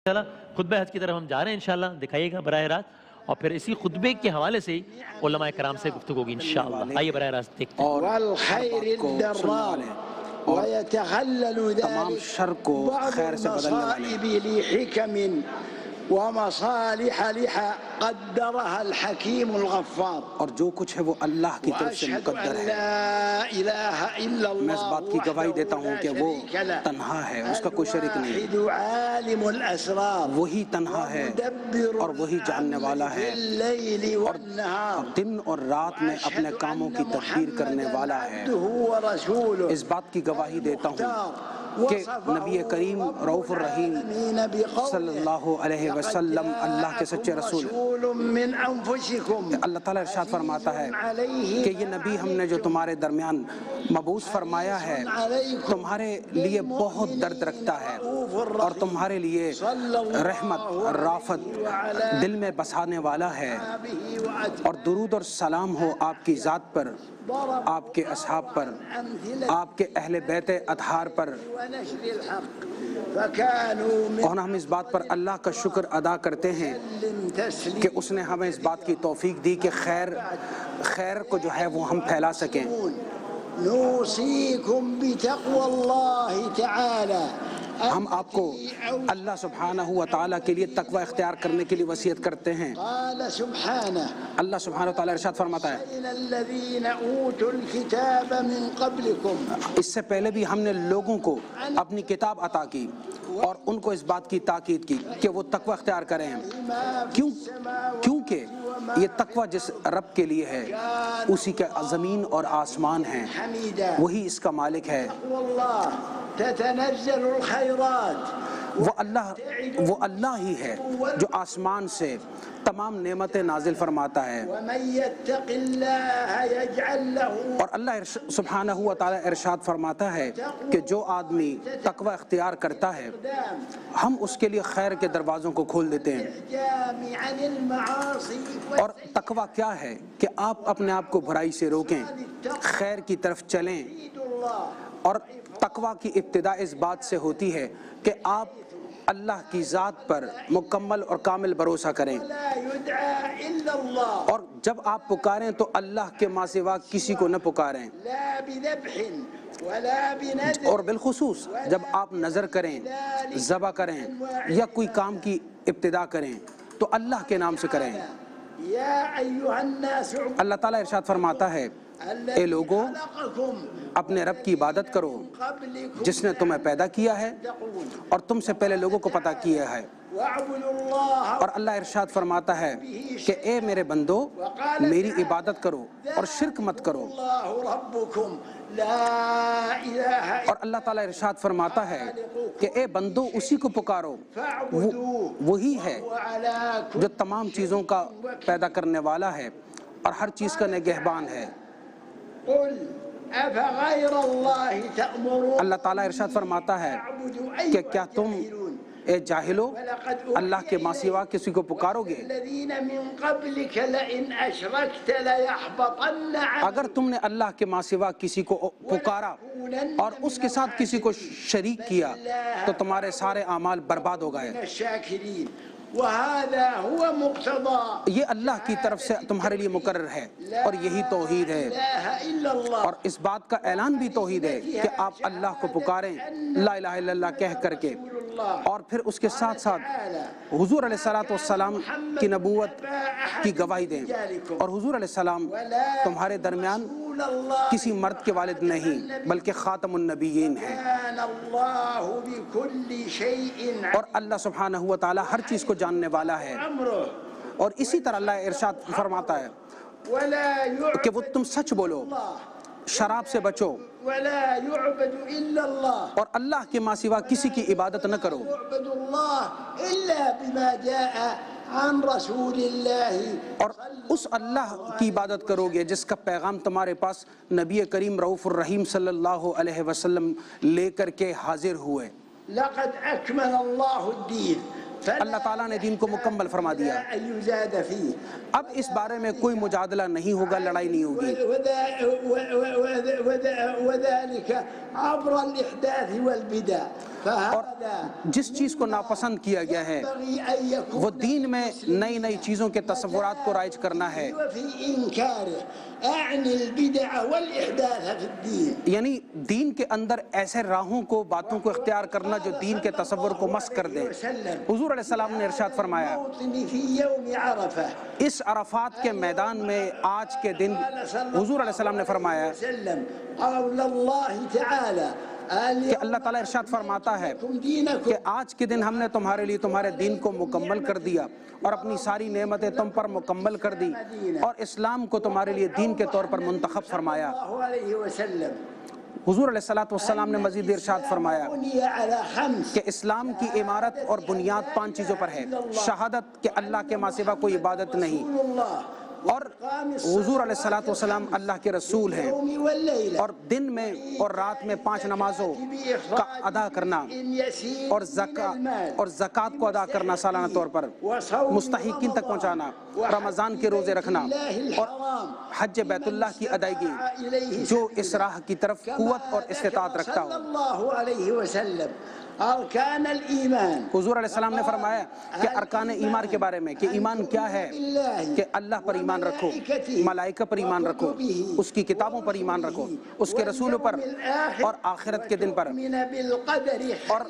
انشاءاللہ خطبہ حج کی طرف ہم جا رہے ہیں انشاءاللہ، دکھائیے گا براہ راست، اور پھر اسی خطبے کے حوالے سے علماء کرام سے گفتگو ہوگی انشاءاللہ۔ آئیے براہ راست دیکھتے ہیں۔ والخیر الدرار ويتخلل ذلك بعض المصائب لحكم ومصالح قدرها الحكيم الغفار۔ اور جو کچھ ہے وہ اللہ کی طرف سے مقدر ہے۔ میں اس بات کی گواہی دیتا ہوں کہ وہ تنہا ہے، اس کا کوئی شریک نہیں، عالم الاسرار وہی تنہا ہے اور وہی جاننے والا ہے، اور دن اور رات میں اپنے کاموں کی تدبیر کرنے والا ہے۔ اس بات کی گواہی دیتا ہوں کہ نبی کریم رؤوف الرحیم صلی اللہ علیہ وسلم اللہ کے سچے رسول ہیں۔ اللہ تعالیٰ ارشاد فرماتا ہے کہ یہ نبی ہم نے جو تمہارے درمیان مبعوث فرمایا ہے تمہارے لیے بہت درد رکھتا ہے اور تمہارے لیے رحمت رافت دل میں بسانے والا ہے، اور درود اور سلام ہو آپ کی ذات پر، آپ کے اصحاب پر، آپ کے اہل بیت اطہار پر۔ اور ہم اس بات پر اللہ کا شکر ادا کرتے ہیں کہ اس نے ہمیں اس بات کی توفیق دی کہ خیر کو جو ہے وہ ہم پھیلا سکیں۔ نوصيكم بتقوى الله تعالى۔ ہم آپ کو اللہ سبحانہ و تعالیٰ کے لیے تقوی اختیار کرنے کے لیے وصیت کرتے ہیں۔ قال سبحانہ، اللہ سبحانہ و تعالیٰ ارشاد فرماتا ہے الذين اوتوا الكتاب من قبلكم، اس سے پہلے بھی ہم نے لوگوں کو اپنی کتاب عطا کی اور ان کو اس بات کی تاکید کی کہ وہ تقوی اختیار کریں۔ کیونکہ یہ تقوی جس رب کے لیے ہے اسی کے زمین اور آسمان ہیں، وہی اس کا مالک ہے۔ تتنزل الخيرات، وہ اللہ ہی ہے جو آسمان سے تمام نعمتیں نازل فرماتا ہے۔ ومن يتق الله يجعل له، اور اللہ سبحانہ و تعالیٰ ارشاد فرماتا ہے کہ جو آدمی تقوی اختیار کرتا ہے ہم اس کے لیے خیر کے دروازوں کو کھول دیتے ہیں۔ عن المعاصي، اور تقوی کیا ہے کہ آپ اپنے آپ کو برائی سے روکیں، خیر کی طرف چلیں، اور تقوی کی ابتدا اس بات سے ہوتی ہے کہ آپ اللہ کی ذات پر مکمل اور کامل بھروسہ کریں، اور جب آپ پکاریں تو اللہ کے ماں سوا کسی کو نہ پکاریں، اور بالخصوص جب آپ نظر کریں، ذبح کریں یا کوئی کام کی ابتدا کریں تو اللہ کے نام سے کریں۔ اللہ تعالیٰ ارشاد فرماتا ہے اے لوگوں اپنے رب کی عبادت کرو جس نے تمہیں پیدا کیا ہے اور تم سے پہلے لوگوں کو پتہ کیا ہے۔ اور اللہ ارشاد فرماتا ہے کہ اے میرے بندو میری عبادت کرو اور شرک مت کرو۔ اور اللہ تعالیٰ ارشاد فرماتا ہے کہ اے بندو اسی کو پکارو، وہی ہے جو تمام چیزوں کا پیدا کرنے والا ہے اور ہر چیز کا نگہبان ہے۔ اللہ تعالیٰ ارشاد فرماتا ہے کہ کیا تم اے جاہلو اللہ کے ماں سوا کسی کو پکارو گے؟ اگر تم نے اللہ کے ماں سوا کسی کو پکارا اور اس کے ساتھ کسی کو شریک کیا تو تمہارے سارے اعمال برباد ہو گئے۔ یہ اللہ کی طرف سے تمہارے لیے مقرر ہے اور یہی توحید ہے، اور اس بات کا اعلان بھی توحید ہے کہ آپ اللہ کو پکاریں لا الہ الا اللہ کہہ کر کے، اور پھر اس کے ساتھ ساتھ حضور علیہ السلام کی نبوت کی گواہی دیں۔ اور حضور علیہ السلام تمہارے درمیان کسی مرد کے والد نہیں بلکہ خاتم النبیین ہیں، اور اللہ سبحانہ و تعالی ہر چیز کو جاننے والا ہے۔ اور اسی طرح اللہ ارشاد فرماتا ہے کہ وہ تم سچ بولو، شراب سے بچو، اور اللہ کے ماں سوا کسی کی عبادت نہ کرو، اور اس اللہ کی عبادت کرو گے جس کا پیغام تمہارے پاس نبی کریم رؤوف الرحیم صلی اللہ علیہ وسلم لے کر کے حاضر ہوئے۔ لقد اکمل اللہ الدین، اللہ تعالیٰ نے دین کو مکمل فرما دیا، اب اس بارے میں کوئی مجادلہ نہیں ہوگا، لڑائی نہیں ہوگی۔ وذلك عبر الاحداث والبدع، اور جس چیز کو ناپسند کیا گیا ہے وہ دین میں نئی نئی چیزوں کے تصورات کو رائج کرنا ہے، یعنی دین کے اندر ایسے راہوں کو، باتوں کو اختیار کرنا جو دین کے تصور کو مسخ کر دیں۔ حضور علیہ السلام نے ارشاد فرمایا اس عرفات کے میدان میں آج کے دن، حضور علیہ السلام نے فرمایا کہ اللہ تعالیٰ ارشاد فرماتا ہے کہ آج کے دن ہم نے تمہارے لیے تمہارے دین کو مکمل کر دیا اور اپنی ساری نعمتیں تم پر مکمل کر دی اور اسلام کو تمہارے لیے دین کے طور پر منتخب فرمایا۔ حضور علیہ السلام نے مزید ارشاد فرمایا کہ اسلام کی عمارت اور بنیاد 5 چیزوں پر ہے۔ شہادت کہ اللہ کے ماں سوا کوئی عبادت نہیں، اور حضور علیہ السلام اللہ کے رسول ہیں، اور دن میں اور رات میں 5 نمازوں کا ادا کرنا اور زکوٰۃ کو ادا کرنا سالانہ طور پر، مستحقین تک پہنچانا، رمضان کے روزے رکھنا اور حج بیت اللہ کی ادائیگی جو اس راہ کی طرف قوت اور استطاعت رکھتا ہو۔ حضور علیہ السلام نے فرمایا کہ ارکان ایمان کے بارے میں کہ ایمان کیا ہے، کہ اللہ پر ایمان رکھو، ملائکہ پر ایمان رکھو، اس کی کتابوں پر ایمان رکھو، اس کے رسولوں پر اور آخرت کے دن پر، اور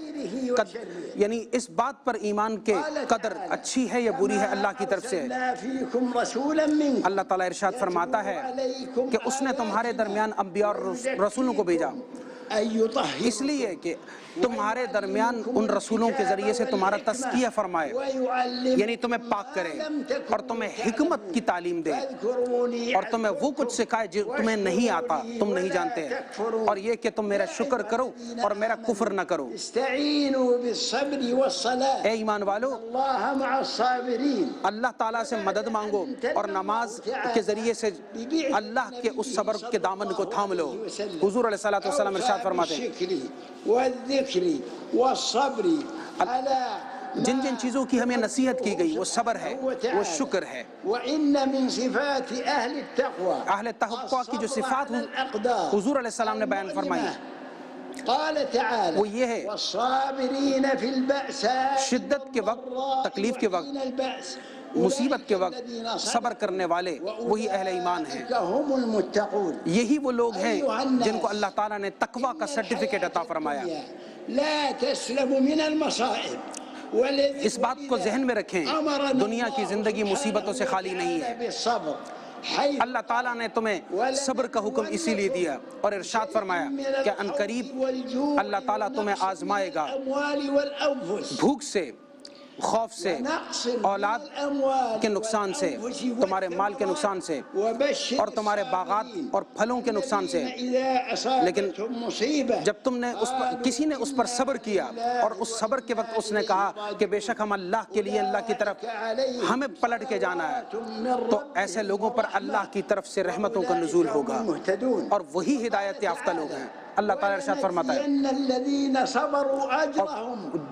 یعنی اس بات پر ایمان کے قدر اچھی ہے یا بری ہے اللہ کی طرف سے۔ اللہ تعالیٰ ارشاد فرماتا ہے کہ اس نے تمہارے درمیان انبیاء اور رسولوں کو بھیجا اس لیے کہ تمہارے درمیان ان رسولوں کے ذریعے سے تمہارا تزکیہ فرمائے، یعنی تمہیں پاک کرے اور تمہیں حکمت کی تعلیم دے اور تمہیں وہ کچھ سکھائے جو تمہیں نہیں آتا، تم نہیں جانتے، اور یہ کہ تم میرا شکر کرو اور میرا کفر نہ کرو۔ اے ایمان والو، اللہ تعالیٰ سے مدد مانگو اور نماز کے ذریعے سے اللہ کے اس صبر کے دامن کو تھام لو۔ حضور علیہ السلام ارشاد فرماتے ہیں جن جن چیزوں کی ہمیں نصیحت کی گئی وہ صبر ہے، وہ شکر ہے۔ اہل تقویٰ کی جو صفات حضور علیہ السلام نے بیان فرمائی وہ یہ ہے شدت کے وقت، تکلیف کے وقت، مصیبت کے وقت صبر کرنے والے وہی اہل ایمان ہیں، یہی وہ لوگ ہیں جن کو اللہ تعالیٰ نے تقویٰ کا سرٹیفکیٹ عطا فرمایا۔ اس بات کو ذہن میں رکھیں، دنیا کی زندگی مصیبتوں سے خالی نہیں ہے۔ اللہ تعالیٰ نے تمہیں صبر کا حکم اسی لیے دیا اور ارشاد فرمایا کہ عنقریب اللہ تعالیٰ تمہیں آزمائے گا بھوک سے، خوف سے، اولاد کے نقصان سے، تمہارے مال کے نقصان سے اور تمہارے باغات اور پھلوں کے نقصان سے، لیکن جب تم نے کسی نے اس پر صبر کیا اور اس صبر کے وقت اس نے کہا کہ بے شک ہم اللہ کے لیے، اللہ کی طرف ہمیں پلٹ کے جانا ہے، تو ایسے لوگوں پر اللہ کی طرف سے رحمتوں کا نزول ہوگا اور وہی ہدایت یافتہ لوگ ہیں۔ اللہ تعالیٰ ارشاد فرماتا ہے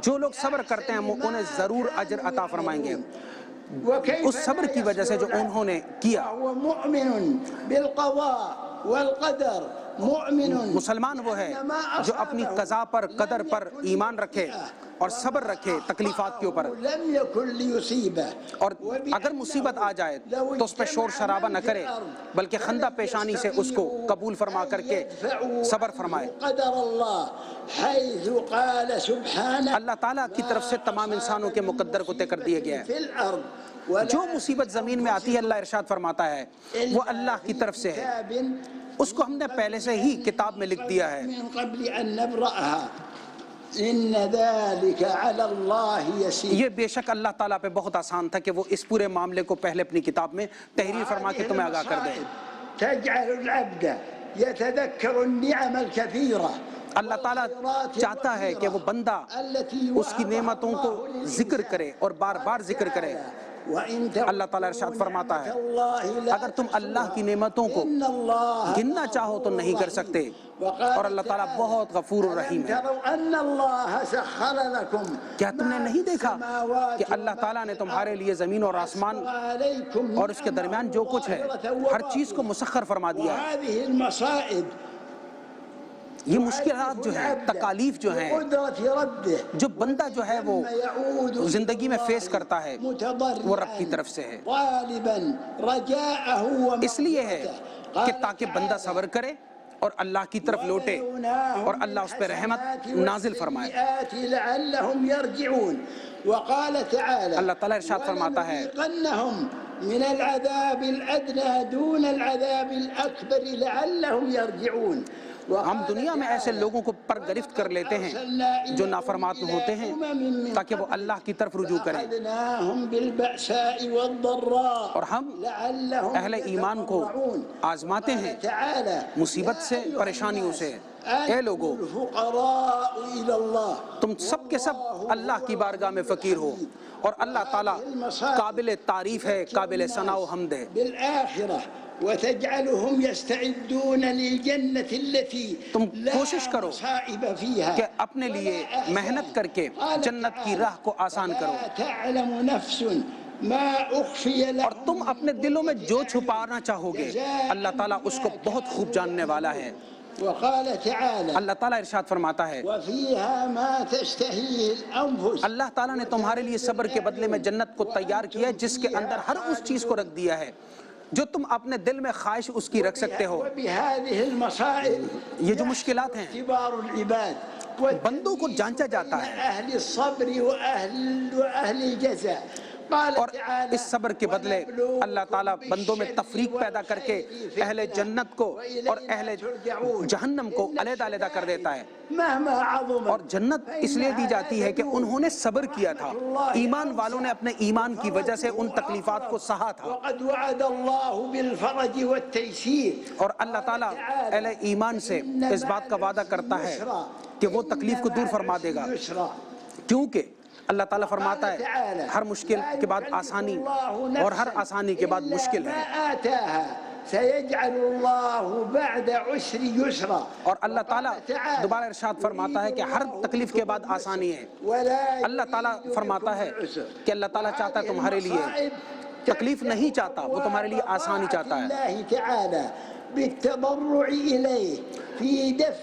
جو لوگ صبر کرتے ہیں انہیں ضرور اجر عطا فرمائیں گے اس صبر کی وجہ سے جو انہوں نے کیا۔ مسلمان وہ ہے جو اپنی قضا پر، قدر پر ایمان رکھے اور صبر رکھے تکلیفات کے اوپر، اور اگر مصیبت آ جائے تو اس پہ شور شرابہ نہ کرے بلکہ خندہ پیشانی سے اس کو قبول فرما کر کے صبر فرمائے۔ اللہ تعالیٰ کی طرف سے تمام انسانوں کے مقدر کو طے کر دیا گیا ہے۔ جو مصیبت زمین میں آتی ہے اللہ ارشاد فرماتا ہے وہ اللہ کی طرف سے ہے، اس کو ہم نے پہلے سے ہی کتاب میں لکھ دیا ہے۔ یہ بے شک اللہ تعالیٰ پہ بہت آسان تھا کہ وہ اس پورے معاملے کو پہلے اپنی کتاب میں تحریر فرما کے تمہیں آگاہ کر دے۔ اللہ تعالیٰ چاہتا ہے کہ وہ بندہ اس کی نعمتوں کو ذکر کرے اور بار بار ذکر کرے۔ اللہ تعالیٰ ارشاد فرماتا ہے اگر تم اللہ کی نعمتوں کو گننا چاہو تو نہیں کر سکتے، اور اللہ تعالیٰ بہت غفور و رحیم ہے۔ کیا تم نے نہیں دیکھا کہ اللہ تعالیٰ نے تمہارے لیے زمین اور آسمان اور اس کے درمیان جو کچھ ہے ہر چیز کو مسخر فرما دیا ہے؟ یہ مشکلات جو ہیں، تکالیف جو ہیں، جو بندہ جو ہے وہ زندگی میں فیس کرتا ہے وہ رب کی طرف سے ہے. اس لیے ہے کہ تاکہ بندہ صبر کرے اور اللہ کی طرف لوٹے اور اللہ اس پہ رحمت نازل فرمائے. اللہ تعالیٰ ارشاد فرماتا ہے من العذاب الأدنى دون العذاب الأكبر لعلهم يرجعون. ہم دنیا میں ایسے لوگوں کو پر گرفت کر لیتے ہیں جو نافرمان ہوتے ہیں تاکہ وہ اللہ کی طرف رجوع کریں، اور ہم اہل ایمان کو آزماتے ہیں مصیبت سے، پریشانیوں سے. اے لوگو، تم سب کے سب اللہ کی بارگاہ میں فقیر ہو اور اللہ تعالیٰ قابل تعریف ہے، قابل ثنا و حمد ہے. وتجعلهم يستعدون للجنة التي تم کوشش کرو صائب فيها کہ اپنے لیے محنت کر کے جنت کی راہ کو آسان کرو. تعلم نفس ما اخفي لهم، اور تم اپنے دلوں میں جو چھپانا چاہو گے اللہ تعالیٰ اس کو بہت خوب جاننے والا ہے. وقال تعالى اللہ تعالیٰ ارشاد فرماتا ہے وفيها ما تشتهيه الأنفس. اللہ تعالیٰ نے تمہارے لیے صبر کے بدلے میں جنت کو تیار کیا ہے جس کے اندر ہر اس چیز کو رکھ دیا ہے جو تم اپنے دل میں خواہش اس کی رکھ سکتے ہو. وبهذه المصائب یہ جو مشکلات ہیں اختبار العباد بندوں کو جانچا جاتا ہے، أهل الصبر وأهل الجزاء. اور اس صبر کے بدلے اللہ تعالیٰ بندوں میں تفریق پیدا کر کے اہل جنت کو اور اہل جہنم کو علیحدہ علیحدہ کر دیتا ہے. اور جنت اس لیے دی جاتی ہے کہ انہوں نے صبر کیا تھا، ایمان والوں نے اپنے ایمان کی وجہ سے ان تکلیفات کو سہا تھا. اور اللہ تعالیٰ اہل ایمان سے اس بات کا وعدہ کرتا ہے کہ وہ تکلیف کو دور فرما دے گا، کیونکہ اللہ تعالیٰ فرماتا ہے ہر مشکل کے بعد آسانی اور ہر آسانی کے بعد مشکل ہے. اور اللہ تعالیٰ دوبارہ ارشاد فرماتا ہے کہ ہر تکلیف کے بعد آسانی ہے. اللہ تعالیٰ فرماتا ہے کہ اللہ تعالیٰ چاہتا ہے تمہارے لیے تکلیف نہیں چاہتا، وہ تمہارے لیے آسانی چاہتا ہے.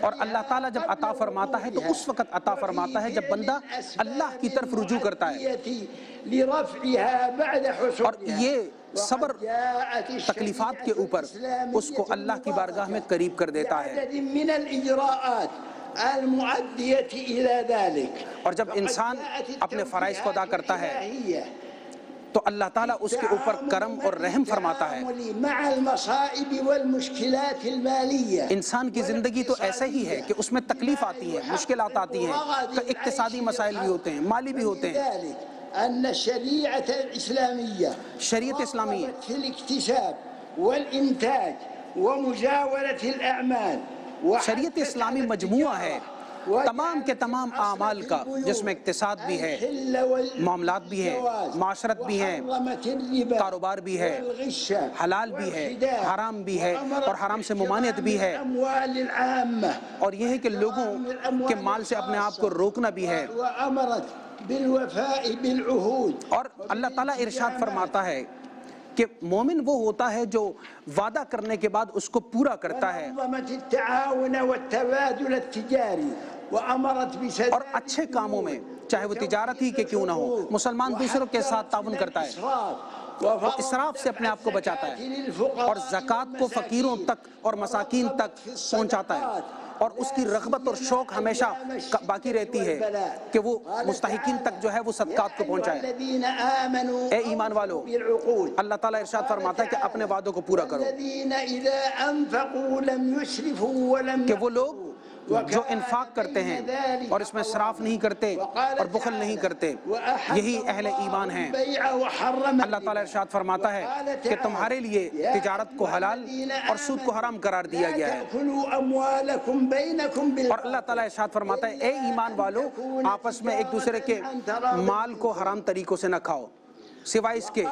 اور اللہ تعالیٰ جب عطا فرماتا ہے تو اس وقت عطا فرماتا ہے جب بندہ اللہ کی طرف رجوع کرتا ہے. اور یہ صبر تکلیفات کے اوپر اس کو اللہ کی بارگاہ میں قریب کر دیتا ہے. اور جب انسان اپنے فرائض کو ادا کرتا ہے تو اللہ تعالیٰ اس کے اوپر کرم اور رحم فرماتا ہے. انسان کی زندگی تو ایسا ہی ہے کہ اس میں تکلیف آتی ہے، مشکلات آتی ہیں، اقتصادی مسائل بھی ہوتے ہیں، مالی بھی ہوتے ہیں. شریعت اسلامی شریعت اسلامی مجموعہ ہے تمام کے تمام اعمال کا، جس میں اقتصاد بھی ہے، معاملات بھی ہیں، معاشرت بھی ہیں، کاروبار بھی ہے، حلال بھی ہے، حرام بھی ہے اور حرام سے ممانعت بھی ہے. اور یہ ہے کہ لوگوں کے مال سے اپنے آپ کو روکنا بھی ہے. اور اللہ تعالیٰ ارشاد فرماتا ہے کہ مومن وہ ہوتا ہے جو وعدہ کرنے کے بعد اس کو پورا کرتا ہے اور اچھے کاموں میں، چاہے وہ تجارت ہی کہ کیوں نہ ہو، مسلمان دوسروں کے ساتھ تعاون کرتا ہے، وہ اسراف سے اپنے آپ کو بچاتا ہے اور زکوٰۃ کو فقیروں تک اور مساکین تک پہنچاتا ہے. اور اس کی رغبت اور شوق ہمیشہ باقی رہتی ہے کہ وہ مستحقین تک جو ہے وہ صدقات کو پہنچائے. اے ایمان والو، اللہ تعالیٰ ارشاد فرماتا ہے کہ اپنے وعدوں کو پورا کرو، کہ وہ لوگ جو انفاق کرتے ہیں اور اس میں اسراف نہیں کرتے اور بخل نہیں کرتے، یہی اہل ایمان ہیں. اللہ تعالیٰ ارشاد فرماتا ہے کہ تمہارے لیے تجارت کو حلال اور سود کو حرام قرار دیا گیا ہے. اور اللہ تعالیٰ ارشاد فرماتا ہے اے ایمان والو، آپس میں ایک دوسرے کے مال کو حرام طریقوں سے نہ کھاؤ، سوائے اس کے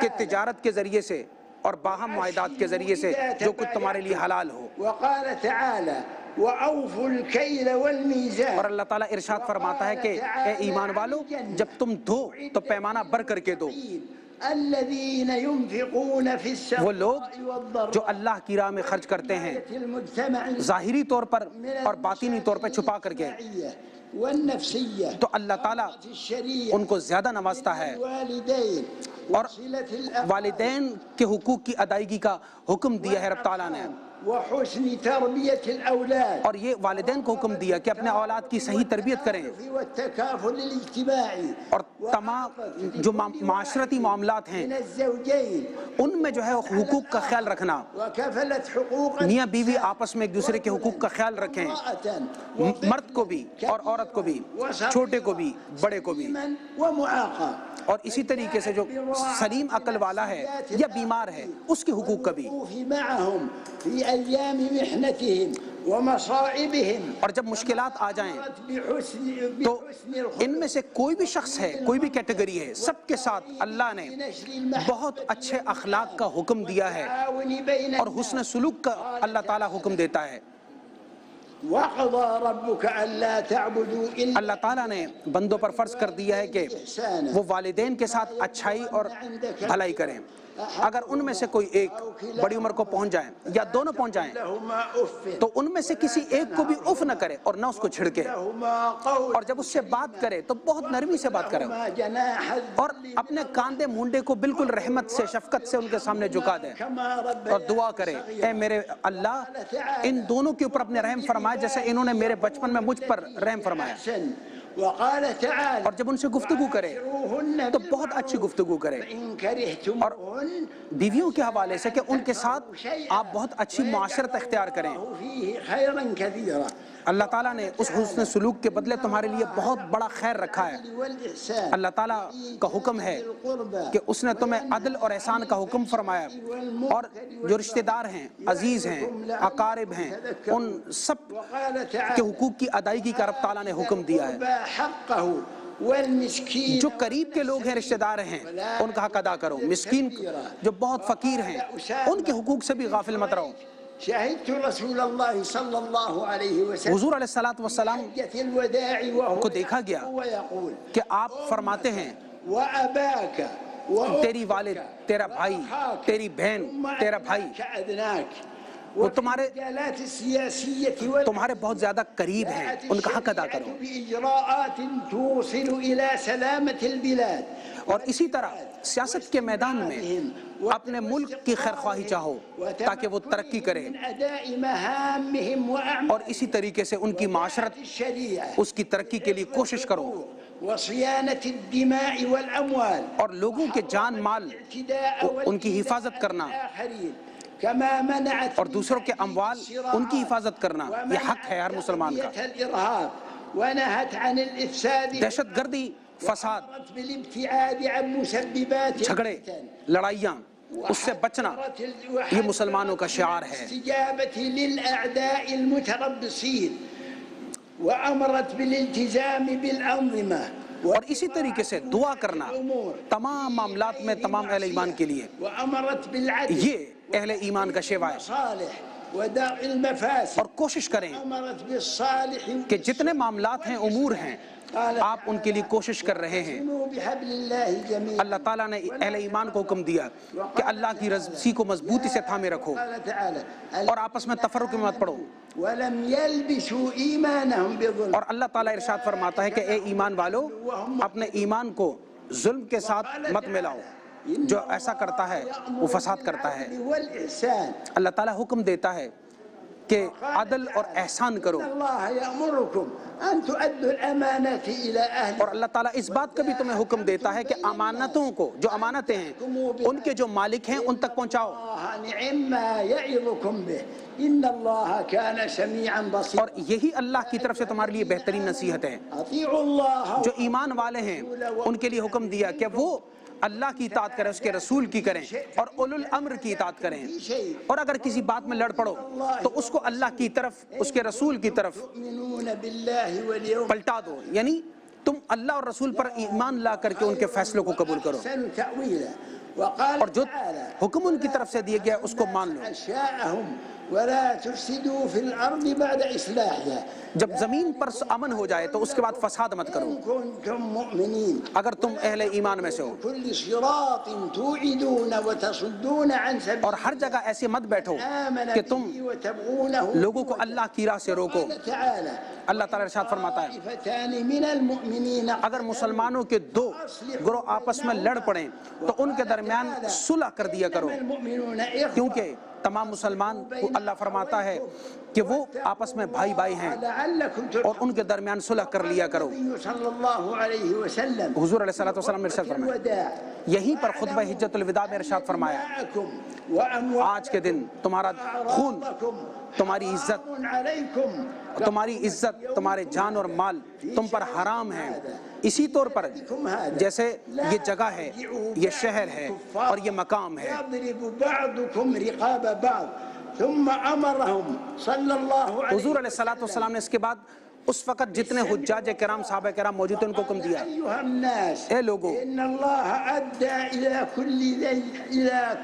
کہ تجارت کے ذریعے سے اور باہم معاہدات کے ذریعے سے جو کچھ تمہارے لیے حلال ہو. اور اللہ تعالیٰ ارشاد فرماتا ہے کہ اے ایمان والو، جب تم دھو تو پیمانہ بھر کر کے دو. الذين ينفقون في وہ لوگ السراء جو اللہ کی راہ میں خرچ کرتے ہیں ظاہری طور پر اور باطنی طور پر چھپا کر کے، والنفسية تو اللہ تعالیٰ الشريعة ان کو زیادہ نوازتا ہے، والوالدين اور وصلة الأقرباء والدین کے حقوق کی ادائیگی کا حکم دیا ہے رب تعالیٰ نے، وحسن تربية الأولاد اور یہ والدین کو حکم دیا کہ اپنے اولاد کی صحیح تربیت کریں، والتكافل الاجتماعي اور تمام جو معاشرتی معاملات ہیں من الزوجين ان میں جو ہے حقوق کا خیال رکھنا، وكفلت حقوق میاں بیوی آپس میں ایک دوسرے کے حقوق کا خیال رکھیں، مرد کو بھی اور عورت کو بھی، چھوٹے کو بھی بڑے کو بھی، ومعاقا، اور اسی طریقے سے جو سلیم عقل والا ہے یا بیمار ہے اس کے حقوق کا بھی، معهم في أيام محنتهم ومصائبهم، اور جب مشکلات آ جائیں بحسن تو ان میں سے کوئی بھی شخص ہے، کوئی بھی کیٹیگری ہے، سب کے ساتھ اللہ نے بہت اچھے اخلاق کا حکم دیا ہے اور حسن سلوک کا اللہ تعالیٰ حکم دیتا ہے۔ وقضى ربك ألا تعبدوا إلا اللہ تعالیٰ نے بندوں پر فرض کر دیا ہے کہ وہ والدین کے ساتھ اچھائی اور بھلائی کریں، اگر ان میں سے کوئی ایک بڑی عمر کو پہنچ جائیں یا دونوں پہنچ جائیں لهما أف تو ان میں سے کسی ایک کو بھی اف نہ کرے اور نہ اس کو چھڑکے، لهما قول اور جب اس سے بات کرے تو بہت نرمی سے بات کرے لهما جناح اور اپنے کاندھے مونڈے کو بالکل رحمت سے شفقت سے ان کے سامنے جھکا دے كما اور دعا کرے، اے میرے اللہ ان دونوں کے اوپر اپنے رحم فرمائے جیسے انہوں نے میرے بچپن میں مجھ پر رحم فرمایا، وقال تعالى اور جب ان سے گفتگو کرے تو بہت اچھی گفتگو کرے، إن كرهتموهن بیویوں کے حوالے سے کہ ان کے ساتھ آپ بہت اچھی معاشرت اختیار کریں، فيه خيرا كثيرا اللہ تعالیٰ نے اس حسن سلوک کے بدلے تمہارے لیے بہت بڑا خیر رکھا ہے۔ والإحسان اللہ تعالیٰ کا حکم ہے کہ اس نے تمہیں عدل اور احسان کا حکم فرمایا، اور جو رشتہ دار ہیں، عزیز ہیں، اقارب ہیں، ان سب وقال کے تعالى حقوق کی ادائیگی کا رب تعالیٰ نے حکم دیا ہے۔ حقه والمسكين جو قریب کے لوگ ہیں، رشتہ دار ہیں، ان کا حق ادا کرو، مسکین جو بہت فقیر ہیں ان کے حقوق سے بھی غافل مت رہو۔ شهدت رسول الله صلى الله عليه وسلم حضور علیہ الصلاۃ والسلام حجة الوداع وهو کو دیکھا گیا ويقول کہ آپ فرماتے ہیں وأباك تیری والد، تیرا بھائی، تیری بہن، تیرا بھائی، وہ تمہارے بہت زیادہ قریب ہیں، ان کا حق ادا کرو۔ بإجراءات توصل إلى سلامة البلاد، اور اسی طرح سیاست کے میدان میں اپنے ملک کی خیرخواہی چاہو تاکہ وہ ترقی کرے، من أداء مهامهم وأعمالهم اور اسی طریقے سے ان کی معاشرت الشريعة اس کی ترقی کے لیے کوشش کرو، وصيانة الدماء والأموال اور لوگوں کے جان مال ان کی حفاظت کرنا كما منعت اور دوسروں کے اموال ان کی حفاظت کرنا یہ حق ہے ہر مسلمان کا۔ الإرهاب ونهت عن الإفساد دہشت گردی، فساد، بالابتعاد عن مسببات جھگڑے، لڑائیاں، اس سے بچنا یہ مسلمانوں کا شعار ہے۔ استجابة للأعداء المتربصين وأمرت بالالتزام بالأنظمة، اور اسی طریقے سے دعا کرنا تمام معاملات میں تمام اہل ایمان کے لیے، وأمرت بالعدل یہ اہل ایمان کا شیوا ہے، صالح ودرء المفاسد، اور کوشش کریں أمرت بالصالح کہ جتنے معاملات ہیں، امور ہیں، آپ ان کے لیے کوشش کر رہے ہیں۔ بحبل الله جميعا، اللہ تعالیٰ نے اہل ایمان کو حکم دیا کہ اللہ کی رضی کو مضبوطی سے تھامے رکھو قال تعالى اور آپس میں تفرق میں مت پڑو، ولم يلبسوا إيمانهم بظلم، اور اللہ تعالیٰ ارشاد فرماتا ہے کہ اے ایمان والو اپنے ایمان کو ظلم کے ساتھ مت ملاؤ، جو ایسا کرتا ہے وہ فساد کرتا ہے۔ والإحسان، اللہ تعالیٰ حکم دیتا ہے کہ عدل اور احسان کرو، الله يأمركم أن تؤدوا الأمانات إلى أهلها، اور اللہ تعالیٰ اس بات کا بھی تمہیں حکم دیتا ہے کہ امانتوں کو، جو امانتیں ہیں ان کے جو مالک ہیں ان تک پہنچاؤ، نعم ما يعظكم به إن الله كان سميعا بصيرا، اور یہی اللہ کی طرف سے تمہارے لیے بہترین نصیحت ہے۔ أطيعوا الله جو ایمان والے ہیں ان کے لیے حکم دیا کہ وہ اللہ کی اطاعت کریں، اس کے رسول کی کریں، اور اولو الامر کی اطاعت کریں، اور اگر کسی بات میں لڑ پڑو تو اس کو اللہ کی طرف، اس کے رسول کی طرف يؤمنون بالله واليوم پلٹا دو، یعنی تم اللہ اور رسول پر ایمان لا کر کے ان کے فیصلوں کو قبول کرو۔ أحسن تأويلا اور جو حکم ان کی طرف سے دیا گیا اس کو مان لو۔ ولا تفسدوا في الأرض بعد إصلاحها، جب زمین پر امن ہو جائے تو اس کے بعد فساد مت کرو إن كنتم مؤمنين، اگر تم اہل ایمان میں سے ہو، كل صراط توعدون وتصدون عن سبيل اور ہر جگہ ایسے مت بیٹھو آمن کہ تم به وتبغونه لوگوں کو اللہ کی راہ سے روکو۔ قال تعالى اللہ تعالیٰ ارشاد فرماتا ہے طائفتان من المؤمنين اگر مسلمانوں کے دو گروہ آپس میں لڑ پڑیں تو ان کے درمیان صلح کر دیا کرو، المؤمنون إخوة کیونکہ تمام مسلمان کو اللہ فرماتا ہے کہ وہ آپس میں بھائی بھائی ہیں، لعلكم اور ترحمون۔ ان کے درمیان صلح کر لیا کرو۔ النبي صلى الله عليه وسلم حضور علیہ الصلوۃ والسلام نے ارشاد فرمایا، الوداع یہیں پر خطبہ حجت الوداع میں ارشاد فرمایا، معكم وأموالكم آج کے دن تمہارا خون، تمہاری عزت، عليكم تمہاری عزت، تمہارے جان اور مال تم پر حرام ہیں، اسی طور پر جیسے یہ جگہ ہے، یہ شہر ہے اور یہ مقام ہے۔ يضرب بعضكم رقاب بعض ثم أمرهم صلى الله عليه حضور علیہ الصلوۃ والسلام نے اس کے بعد اس وقت جتنے حجاج کرام صحابہ کرام موجود تھے ان کو حکم دیا، أيها الناس اے لوگو، إن الله أدى إلى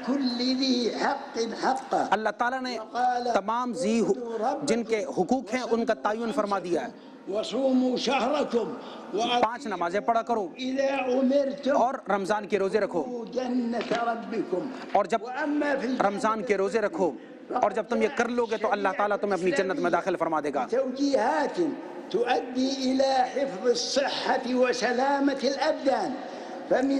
كل ذي حق حقه، اللہ تعالیٰ نے تمام جن کے حقوق ہیں ان کا تعین فرما دیا ہے۔ وصوموا شهركم 5 نمازیں پڑھا کرو إذا أمرتم اور رمضان کے روزے رکھو، جنة ربكم، اور جب وأما في رمضان کے روزے رکھو اور جب تم یہ کر لو گے تو اللہ تعالیٰ تمہیں اپنی جنت میں داخل فرما دے گا۔ توجيهات تؤدي إلى حفظ الصحة وسلامة الأبدان،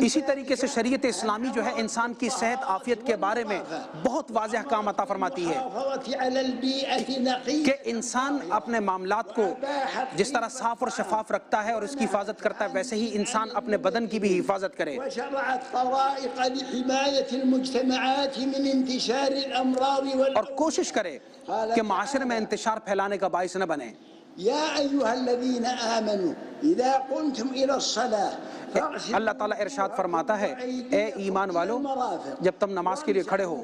اسی طریقے سے شریعت اسلامی جو ہے انسان کی صحت عافیت کے بارے میں بہت واضح کام عطا فرماتی ہے المحافظة على البيئة نقية، کہ انسان اپنے معاملات کو جس طرح صاف اور شفاف رکھتا ہے اور اس کی حفاظت کرتا ہے، ویسے ہی انسان اپنے بدن کی بھی حفاظت کرے، وشرعت طرائق لحماية المجتمعات من انتشار الأمراض اور کوشش کرے کہ معاشرے میں انتشار پھیلانے کا باعث نہ بنے۔ يا أيها الذين آمنوا إذا قمتم إلى الصلاة اللہ تعالیٰ ارشاد فرماتا ہے، اے ایمان والو، جب تم نماز کے لیے کھڑے ہو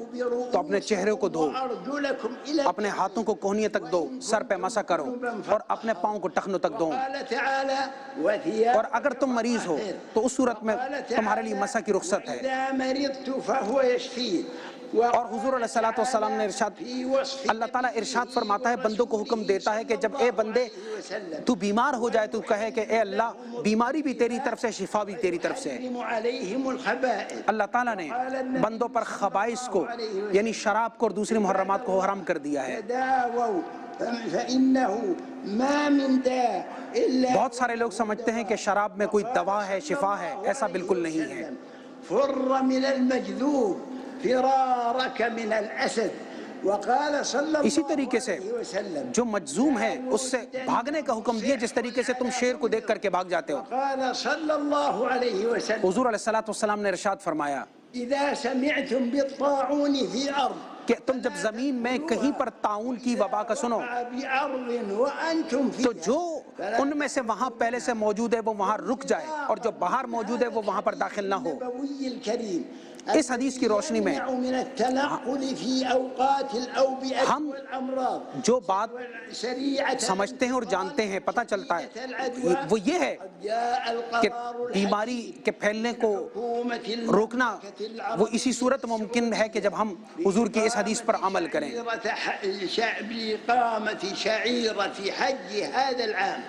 تو اپنے چہرے کو دھو، وأرجلكم إلى اپنے ہاتھوں کو کوہنیے تک دو، سر پہ مسح کرو اور اپنے پاؤں کو ٹخنوں تک دو، قال تعالى وثياب اور اگر تم مریض ہو تو اس صورت میں تمہارے لیے مسح کی رخصت ہے۔ إذا مرضت فهو يشفين، اور حضور علیہ الصلوۃ والسلام نے ارشاد، اللہ تعالیٰ ارشاد فرماتا ہے، بندوں کو حکم دیتا ہے کہ جب اے بندے تو بیمار ہو جائے تو کہے کہ اے اللہ بیماری بھی تیری طرف سے، شفا بھی تیری طرف سے۔ عليهم الخبائث، اللہ تعالیٰ نے بندوں پر خبائث کو یعنی شراب کو اور دوسری محرمات کو حرام کر دیا ہے۔ تداووا فإنه ما من داء إلا بہت سارے لوگ سمجھتے ہیں کہ شراب میں کوئی دوا ہے، شفا ہے، ایسا بالکل نہیں ہے۔ فر من المجذوب فرارك من الأسد، وقال صلى اسی الله طریقے سے عليه وسلم جو مجذوم ہے اس سے بھاگنے کا حکم دیا جس طریقے سے تم شیر کو دیکھ کر کے بھاگ جاتے ہو۔ قال صلى الله عليه وسلم حضور علیہ الصلوۃ والسلام نے ارشاد فرمایا إذا سمعتم بالطاعون في أرض کہ تم جب زمین میں کہیں پر طاعون کی وبا کا سنو بأرض وأنتم تو فيها جو ان میں سے وہاں پہلے سے موجود ہے وہ وہاں رک جائے، اور جو باہر موجود ہے وہ وہاں پر داخل نہ ہو۔ النبوي الكريم اس حدیث کی روشنی میں من التنقل في أوقات الأوبئة ہم والأمراض جو بات شريعة سمجھتے ہیں اور جانتے ہیں، پتہ چلتا ہے وہ یہ ہے جاء کہ القرار بیماری کے پھیلنے کو الحكومة روکنا وہ اسی صورت ممکن ہے کہ جب ہم حضور کی اس حدیث پر عمل کریں۔ بإقامة شعيرة حج هذا العام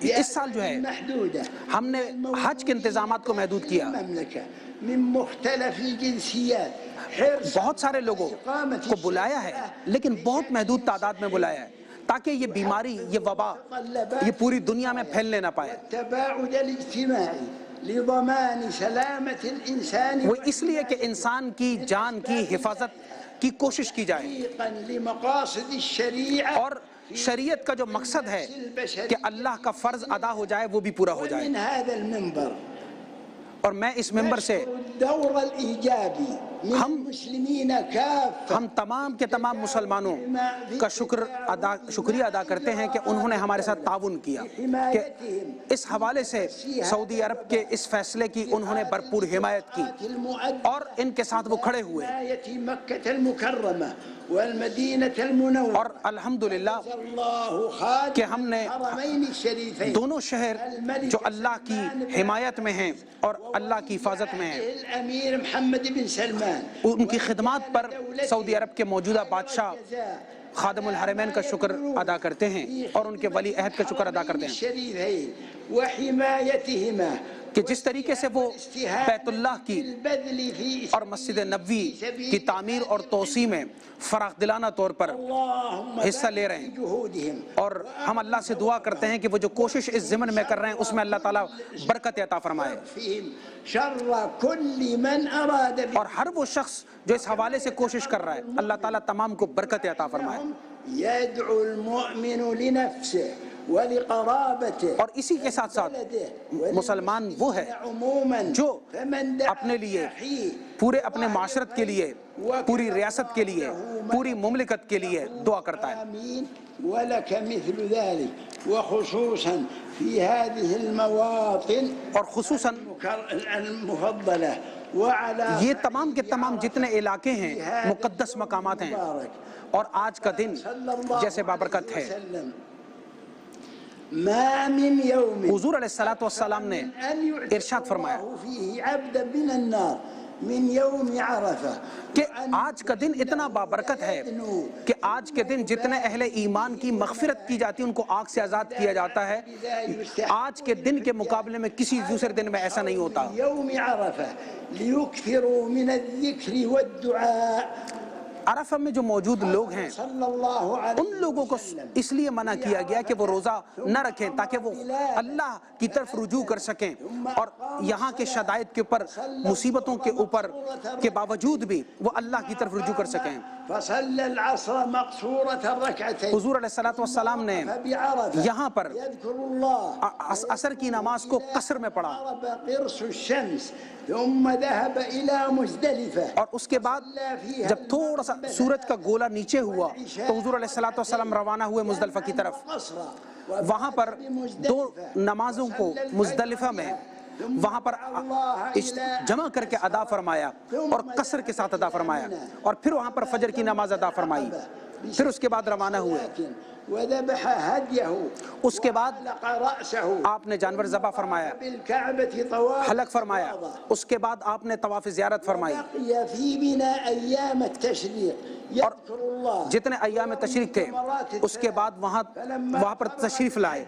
اس سال جو ہے محدودة ہم نے حج کے انتظامات کو محدود کیا، المملكة من مختلف الجنسيات، حرص بہت سارے لوگوں کو بلایا ہے لیکن بہت محدود تعداد میں بلایا ہے تاکہ یہ بیماری، یہ وبا یہ پوری دنیا میں پھیلنے نہ پائے۔ التباعد الاجتماعي لضمان سلامة الإنسان وہ اس لیے کہ انسان کی جان کی حفاظت کی کوشش کی جائے، وتحقيقا لمقاصد الشريعة اور شریعت کا جو مقصد ہے کہ اللہ کا فرض ادا ہو جائے وہ بھی پورا ہو جائے۔ من هذا المنبر اور میں اس ممبر سے الدور الإيجابي من المسلمين كافة ہم تمام کے تمام مسلمانوں کا شکریہ ادا کرتے ہیں کہ انہوں نے ہمارے ساتھ تعاون کیا، کہ اس حوالے سے سعودی عرب کے اس فیصلے کی انہوں نے بھرپور حمایت کی اور ان کے ساتھ وہ کھڑے ہوئے، حماية مكة المكرمة والمدينة المنورة اور الحمدللہ الله خادم کہ ہم نے الحرمين الشريفين دونوں شہر جو اللہ کی حمایت میں ہیں اور اللہ کی حفاظت میں ہیں۔ الأمير محمد بن سلمان ان کی خدمات پر سعودی عرب کے موجودہ بادشاہ خادم الحرمین کا شکر ادا کرتے ہیں اور ان کے ولی عہد کا شکر ادا کرتے ہیں الشريفين وحمايتهما کہ جس طریقے سے وہ بیت اللہ کی البذل في اور مسجد نبوی کی تعمیر اور توسیع میں فراخ دلانہ طور پر اللهم حصہ لے رہے ہیں، جهودهم اور ہم اللہ سے دعا کرتے ہیں کہ وہ جو کوشش اس ضمن میں کر رہے ہیں اس میں اللہ تعالیٰ برکت عطا فرمائے، فيهم شر كل من أراد اور ہر وہ شخص جو اس حوالے سے کوشش کر رہا ہے اللہ تعالیٰ تمام کو برکت عطا فرمائے۔ يدعو المؤمن لنفسه ولقرابته اور اسی کے ساتھ ساتھ مسلمان وہ ہے عموما جو فمن دعا اپنے لیے، حي پورے اپنے معاشرت کے لیے، پوری ریاست کے لیے، پوری مملکت کے لیے دعا کرتا ہے۔ آمين ولك مثل ذلك وخصوصا في هذه المواطن اور خصوصاً المفضلة وعلى یہ تمام کے تمام جتنے علاقے ہیں مقدس مقامات ہیں، اور آج کا دن جیسے بابرکت ہے۔ ما من يوم حضور علیہ السلام نے ارشاد فرمایا فيه عبدا من النار من يوم عرفة کہ آج کا دن اتنا بابرکت ہے کہ آج کے دن جتنے اہل ایمان کی مغفرت کی جاتی ہے ان کو آگ سے آزاد کیا جاتا ہے، آج کے دن کے مقابلے میں کسی دوسرے دن میں ایسا نہیں ہوتا۔ يوم عرفة ليكثروا من الذكر والدعاء عرفہ میں جو موجود لوگ ہیں صلى الله عليه ان لوگوں کو اس لیے منع کیا گیا کہ وہ روزہ نہ رکھیں تاکہ وہ اللہ کی طرف رجوع کر سکیں، اور یہاں کے شدائد کے اوپر، مصیبتوں کے اوپر کے باوجود بھی وہ اللہ کی طرف رجوع کر سکیں۔ فصلى العصر مقصورة ركعتين حضور علیہ السلام نے فبعرفة یہاں پر يذكر الله عصر کی نماز کو قصر میں پڑھا، غرب قرص الشمس ثم ذهب إلى مزدلفة اور اس کے بعد جب تھوڑا سا سورج کا گولا نیچے ہوا تو حضور علیہ السلام روانہ ہوئے مزدلفہ کی طرف۔ وہاں پر 2 نمازوں کو مزدلفہ میں وہاں پر جمع کر کے ادا فرمایا اور قصر کے ساتھ ادا فرمایا، اور پھر وہاں پر فجر کی نماز ادا فرمائی، پھر اس کے بعد روانہ ہوئے۔ وذبح هديه اس کے بعد حلق رأسه آپ نے جانور ذبح فرمایا، بالكعبة طواف حلق فرمایا، اس کے بعد آپ نے طواف زیارت فرمائی، بقي في بنا أيام التشريق يذكر الله جتنے ایام تشریق تھے اس کے بعد وہاں پر تشریف لائے،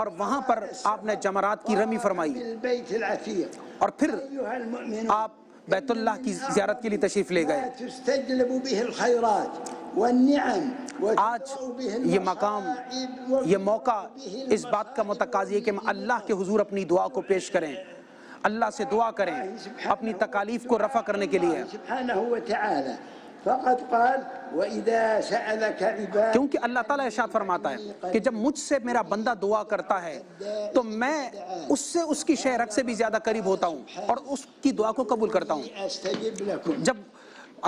اور وہاں پر آپ نے جمرات کی رمی فرمائی، البيت العتيق اور پھر أيها المؤمنون آپ بیت اللہ کی زیارت کے لیے تشریف لے گئے۔ تستجلب به الخيرات والنعم آج یہ مقام، یہ موقع اس بات کا متقاضی ہے کہ ہم اللہ کے حضور اپنی دعا کو پیش کریں، اللہ سے دعا کریں اپنی تکالیف کو رفع کرنے کے لیے، سبحانہ وتعالی فقد قال وَإِذَا سَأَلَكَ عِبَادِ، کیونکہ اللہ تعالیٰ ارشاد فرماتا ہے کہ جب مجھ سے میرا بندہ دعا کرتا ہے تو میں اس سے اس کی شہرت سے بھی زیادہ قریب ہوتا ہوں اور اس کی دعا کو قبول کرتا ہوں۔ أستجب لكم جب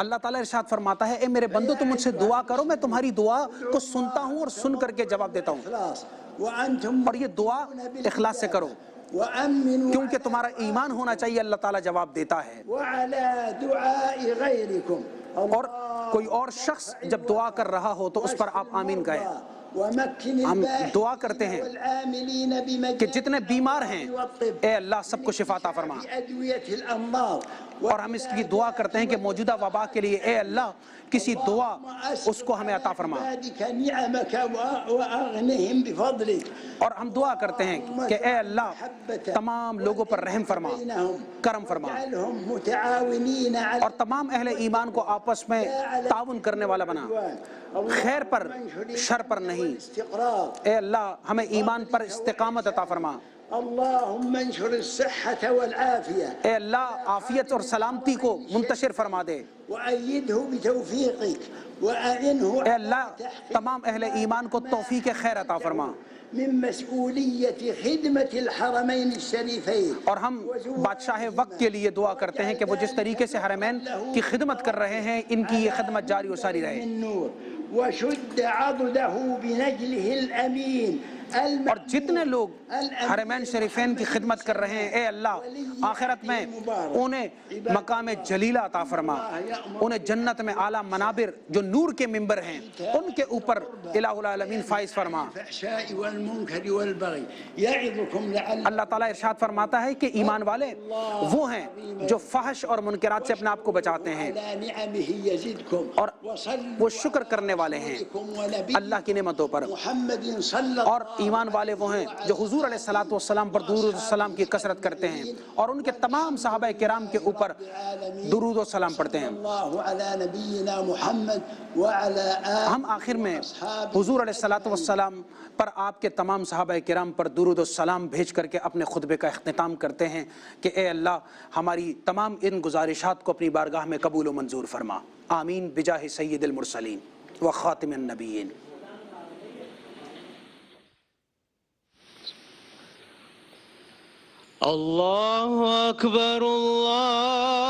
اللہ تعالیٰ ارشاد فرماتا ہے اے میرے بندو تم مجھ سے دعا کرو، میں تمہاری دعا کو سنتا ہوں اور سن کر کے جواب دیتا ہوں، خلاص وأنتم اور یہ دعا اخلاص سے کرو وأمنوا کیونکہ تمہارا ایمان ہونا چاہیے، اللہ تعالیٰ جواب دیتا ہے۔ وعلى دعاء غيركم اور کوئی اور شخص جب دعا کر رہا ہو تو اس پر آپ آمین کہیں۔ ومكن ہم الباحث دعا کرتے ہیں والعاملين کہ بمجال جتنے بیمار ہیں اے اللہ سب کو شفا عطا فرما، بأدوية الأمراض اور ہم اس کی دعا کرتے ہیں کہ موجودہ وبا کے لیے اے اللہ کسی دعا اس کو ہمیں عطا فرما، عبادك نعمك وأغنهم بفضلك، اور ہم دعا کرتے ہیں کہ اے اللہ تمام لوگوں پر رحم فرما، کرم فرما، اجعلهم متعاونين على اور تمام اہل ایمان کو آپس میں تعاون کرنے والا بنا، خیر پر شر پر نہیں۔ الاستقرار، اے اللہ ہمیں ایمان پر استقامت عطا فرما، اللهم انشر الصحة والعافية اے اللہ عافیت اور سلامتی کو منتشر فرما دے، وأيده بتوفيقك وأعنه اے على اللہ تحقيق تمام اہل ایمان کو توفیق خیر عطا فرما۔ من مسؤولية خدمة الحرمين الشريفين، اور ہم بادشاہ وقت کے لیے دعا کرتے ہیں کہ وہ جس طریقے سے حرمین کی خدمت کر رہے ہیں ان کی یہ خدمت جاری و ساری رہے، من نور وشد عضده بنجله الأمين اور جتنے لوگ حرمین شریفین کی خدمت کر رہے ہیں، اے اللہ آخرت میں انہیں مقام جلیلہ عطا فرما، انہیں جنت میں اعلیٰ منابر جو نور کے ممبر ہیں ان کے اوپر الہ العالمین فائز فرما۔ اللہ تعالیٰ ارشاد فرماتا ہے کہ ایمان والے وہ ہیں جو فحش اور منکرات سے اپنے آپ کو بچاتے ہیں اور وہ شکر کرنے والے ہیں اللہ کی نعمتوں پر، اور ایمان والے وہ ہیں جو حضور علیہ السلام پر درود و سلام کی کثرت کرتے ہیں اور ان کے تمام صحابہ کرام کے اوپر درود و سلام پڑھتے ہیں۔ ہم آخر میں حضور علیہ السلام پر آپ کے تمام صحابہ کرام پر درود و سلام بھیج کر کے اپنے خطبے کا اختتام کرتے ہیں کہ اے اللہ ہماری تمام ان گزارشات کو اپنی بارگاہ میں قبول و منظور فرما، آمین بجاہ سید المرسلین و خاتم النبیین۔ اللہ اکبر اللہ